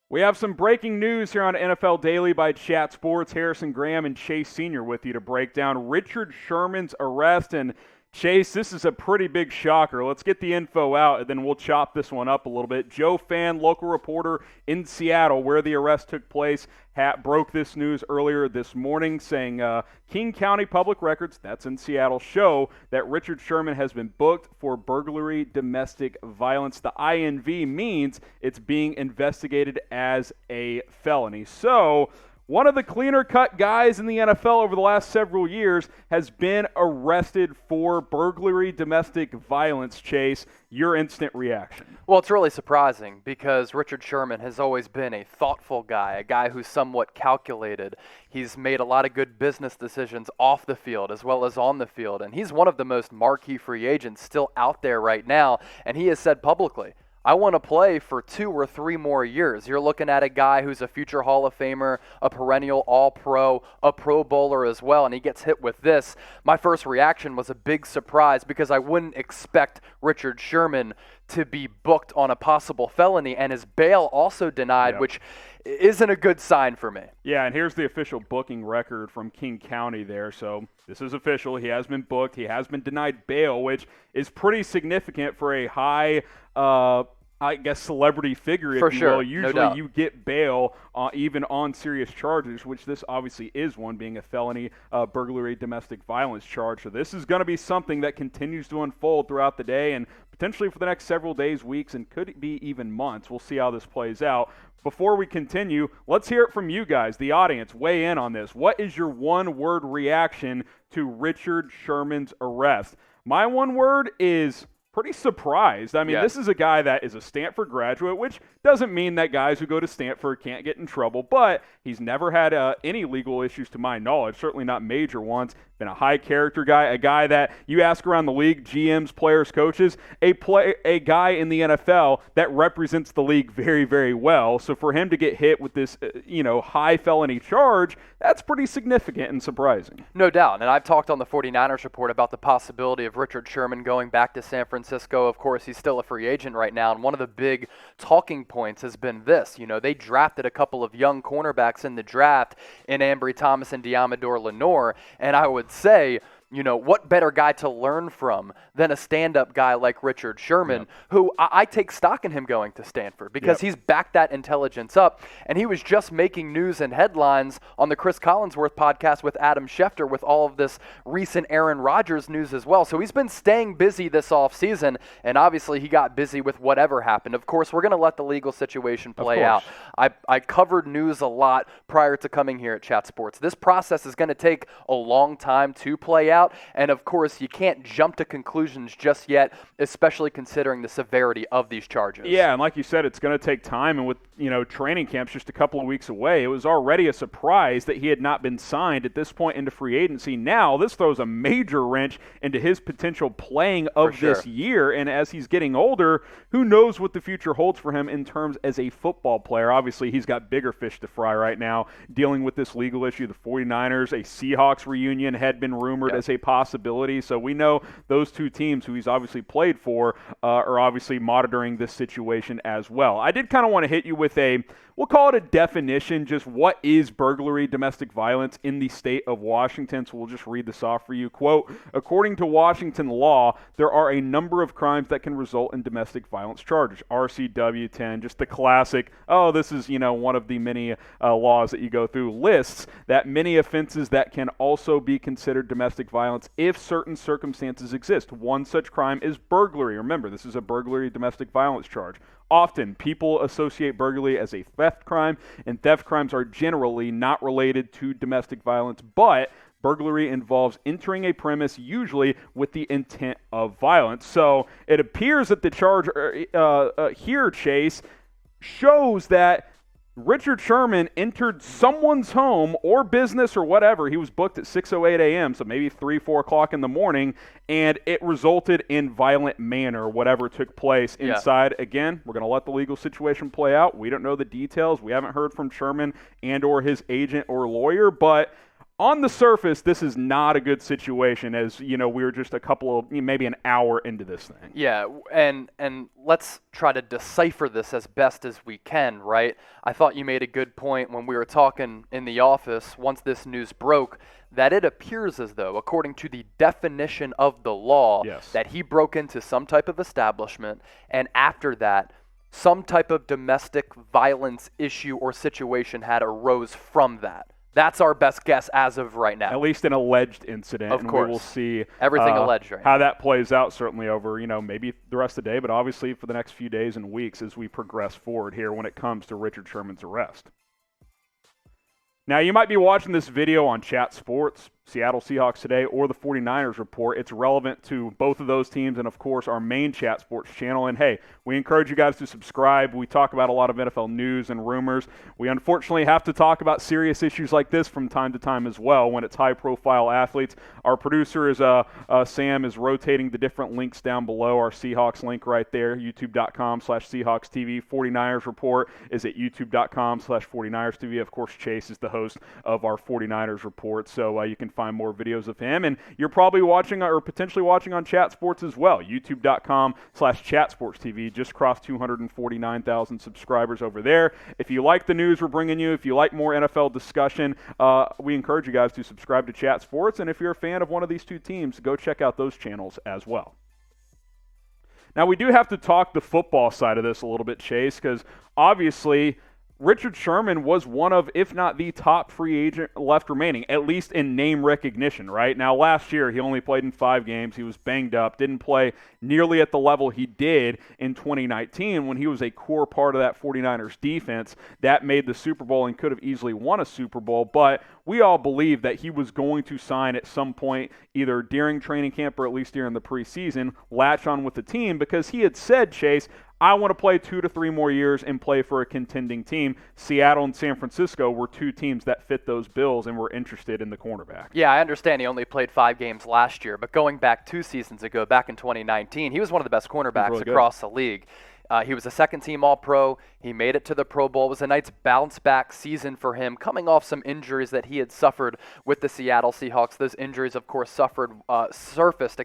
We have some breaking news here on NFL Daily by Chat Sports. Harrison Graham and Chase Sr. with you to break down Richard Sherman's arrest. And Chase, this is a pretty big shocker. Let's get the info out, and then we'll chop this one up a little bit. Joe Fann, local reporter in Seattle, where the arrest took place, broke this news earlier this morning, saying King County Public Records, that's in Seattle, show that Richard Sherman has been booked for burglary domestic violence. The INV means it's being investigated as a felony. So, one of the cleaner-cut guys in the NFL over the last several years has been arrested for burglary domestic violence. Chase, your instant reaction? Well, it's really surprising because Richard Sherman has always been a thoughtful guy, a guy who's somewhat calculated. He's made a lot of good business decisions off the field as well as on the field, and he's one of the most marquee free agents still out there right now, and he has said publicly, I want to play for 2 or 3 more years. You're looking at a guy who's a future Hall of Famer, a perennial All-Pro, a Pro Bowler as well, and he gets hit with this. My first reaction was a big surprise because I wouldn't expect Richard Sherman to be booked on a possible felony, and his bail also denied, which isn't a good sign for me. Yeah, and here's the official booking record from King County there. So this is official. He has been booked. He has been denied bail, which is pretty significant for a high celebrity figure, if you will. Usually you get bail even on serious charges, which this obviously is one, being a felony burglary domestic violence charge. So this is going to be something that continues to unfold throughout the day and potentially for the next several days, weeks, and could be even months. We'll see how this plays out. Before we continue, let's hear it from you guys, the audience. Weigh in on this. What is your one-word reaction to Richard Sherman's arrest? My one word is pretty surprised. I mean, This is a guy that is a Stanford graduate, which doesn't mean that guys who go to Stanford can't get in trouble, but he's never had any legal issues to my knowledge, certainly not major ones. Been a high-character guy, a guy that you ask around the league, GMs, players, coaches, a guy in the NFL that represents the league very, very well. So for him to get hit with this, high felony charge, that's pretty significant and surprising. No doubt, and I've talked on the 49ers report about the possibility of Richard Sherman going back to San Francisco. Of course, he's still a free agent right now, and one of the big talking points has been this. They drafted a couple of young cornerbacks in the draft in Ambry Thomas and Diamador Lenore, and I would say, what better guy to learn from than a stand-up guy like Richard Sherman, who I take stock in him going to Stanford because he's backed that intelligence up, and he was just making news and headlines on the Chris Collinsworth podcast with Adam Schefter with all of this recent Aaron Rodgers news as well. So he's been staying busy this offseason, and obviously he got busy with whatever happened. Of course, we're going to let the legal situation play out. I covered news a lot prior to coming here at Chat Sports. This process is going to take a long time to play out. And of course, you can't jump to conclusions just yet, especially considering the severity of these charges. Yeah, and like you said, it's going to take time. And with training camps just a couple of weeks away, it was already a surprise that he had not been signed at this point into free agency. Now, this throws a major wrench into his potential playing of this year. And as he's getting older, who knows what the future holds for him in terms as a football player. Obviously, he's got bigger fish to fry right now, dealing with this legal issue. The 49ers, a Seahawks reunion had been rumored as a possibility. So we know those two teams who he's obviously played for are obviously monitoring this situation as well. I did kind of want to hit you with we'll call it a definition, just what is burglary domestic violence in the state of Washington. So we'll just read this off for you. Quote, according to Washington law, there are a number of crimes that can result in domestic violence charges. RCW 10, just the classic, this is, one of the many laws that you go through, lists that many offenses that can also be considered domestic violence if certain circumstances exist. One such crime is burglary. Remember, this is a burglary domestic violence charge. Often, people associate burglary as a theft crime, and theft crimes are generally not related to domestic violence, but burglary involves entering a premise, usually with the intent of violence. So it appears that the charge here, Chase, shows that Richard Sherman entered someone's home or business or whatever. He was booked at 6:08 a.m., so maybe 3, 4 o'clock in the morning, and it resulted in violent manner, whatever took place inside. Again, we're going to let the legal situation play out. We don't know the details. We haven't heard from Sherman and or his agent or lawyer, but on the surface, this is not a good situation, as we're just maybe an hour into this thing. Yeah, and let's try to decipher this as best as we can, right? I thought you made a good point when we were talking in the office once this news broke, that it appears as though, according to the definition of the law, yes, that he broke into some type of establishment, and after that, some type of domestic violence issue or situation had arose from that. That's our best guess as of right now. At least an alleged incident. Of course. We will see everything alleged right how now. that plays out, certainly over, maybe the rest of the day, but obviously for the next few days and weeks as we progress forward here when it comes to Richard Sherman's arrest. Now, you might be watching this video on Chat Sports, Seattle Seahawks Today, or the 49ers Report. It's relevant to both of those teams and, of course, our main Chat Sports channel. And, hey, we encourage you guys to subscribe. We talk about a lot of NFL news and rumors. We unfortunately have to talk about serious issues like this from time to time as well when it's high-profile athletes. Our producer is Sam is rotating the different links down below. Our Seahawks link right there, youtube.com/Seahawks TV. 49ers Report is at youtube.com/49ers TV. Of course, Chase is the host of our 49ers Report, so you can find more videos of him. And you're probably watching or potentially watching on Chat Sports as well. youtube.com/ChatSportsTV. Just crossed 249,000 subscribers over there. If you like the news we're bringing you, if you like more NFL discussion, we encourage you guys to subscribe to Chat Sports. And if you're a fan of one of these two teams, go check out those channels as well. Now, we do have to talk the football side of this a little bit, Chase, because obviously Richard Sherman was one of, if not the top free agent left remaining, at least in name recognition, right? Now, last year, he only played in 5 games. He was banged up, didn't play nearly at the level he did in 2019 when he was a core part of that 49ers defense that made the Super Bowl and could have easily won a Super Bowl. But we all believed that he was going to sign at some point, either during training camp or at least during the preseason, latch on with the team, because he had said, Chase, I want to play 2 to 3 more years and play for a contending team. Seattle and San Francisco were 2 teams that fit those bills and were interested in the cornerback. Yeah, I understand he only played 5 games last year, but going back 2 seasons ago, back in 2019, he was one of the best cornerbacks really across the league. He was a second-team All-Pro. He made it to the Pro Bowl. It was a nice bounce-back season for him, coming off some injuries that he had suffered with the Seattle Seahawks. Those injuries, of course, surfaced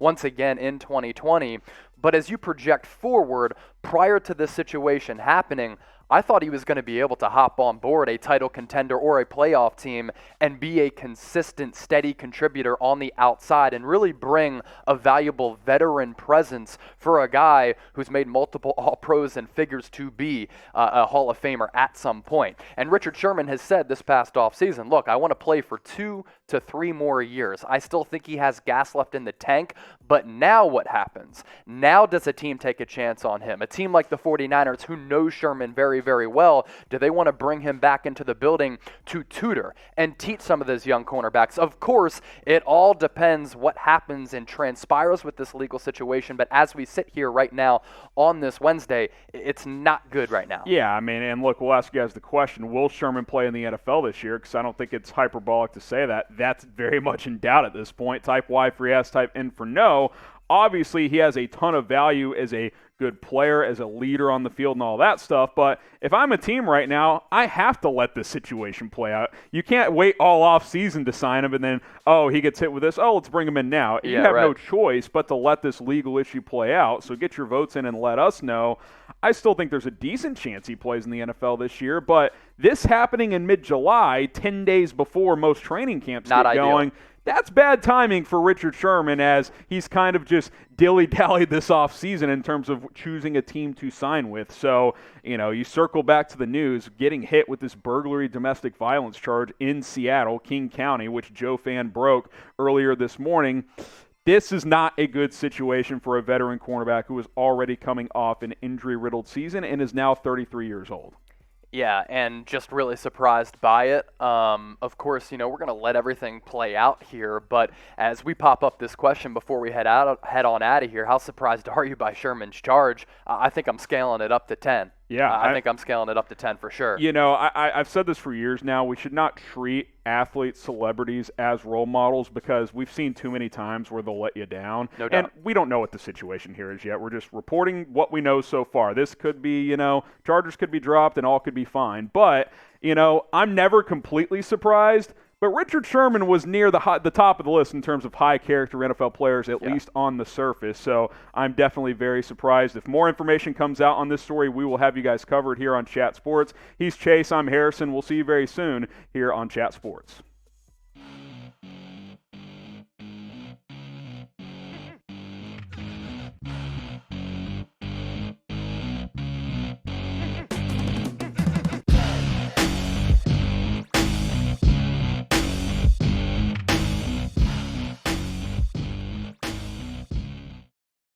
once again in 2020. But as you project forward, prior to this situation happening, I thought he was going to be able to hop on board a title contender or a playoff team and be a consistent, steady contributor on the outside and really bring a valuable veteran presence for a guy who's made multiple All-Pros and figures to be a Hall of Famer at some point. And Richard Sherman has said this past offseason, look, I want to play for 2 to 3 more years. I still think he has gas left in the tank, but now what happens? Now does a team take a chance on him? A team like the 49ers, who knows Sherman very, very well, do they want to bring him back into the building to tutor and teach some of those young cornerbacks? Of course, it all depends what happens and transpires with this legal situation, but as we sit here right now on this Wednesday, it's not good right now. Yeah, I mean, and look, we'll ask you guys the question, will Sherman play in the NFL this year? Because I don't think it's hyperbolic to say that. That's very much in doubt at this point. Type Y for yes, type N for no. Obviously, he has a ton of value as a good player, as a leader on the field and all that stuff, but if I'm a team right now, I have to let this situation play out. You can't wait all off season to sign him and then, he gets hit with this, let's bring him in now. You have no choice but to let this legal issue play out, so get your votes in and let us know. I still think there's a decent chance he plays in the NFL this year, but this happening in mid-July, 10 days before most training camps get going, that's bad timing for Richard Sherman, as he's kind of just dilly-dallied this offseason in terms of choosing a team to sign with. So, you circle back to the news, getting hit with this burglary domestic violence charge in Seattle, King County, which Joe Fann broke earlier this morning. This is not a good situation for a veteran cornerback who is already coming off an injury-riddled season and is now 33 years old. Yeah, and just really surprised by it. Of course, we're going to let everything play out here, but as we pop up this question before we head on out of here, how surprised are you by Sherman's charge? I think I'm scaling it up to 10. Yeah, I think I'm scaling it up to 10 for sure. I've said this for years now. We should not treat athletes, celebrities as role models, because we've seen too many times where they'll let you down. No doubt. And we don't know what the situation here is yet. We're just reporting what we know so far. This could be, charges could be dropped and all could be fine. But, I'm never completely surprised. But Richard Sherman was near the top of the list in terms of high-character NFL players, at least on the surface. So I'm definitely very surprised. If more information comes out on this story, we will have you guys covered here on Chat Sports. He's Chase. I'm Harrison. We'll see you very soon here on Chat Sports.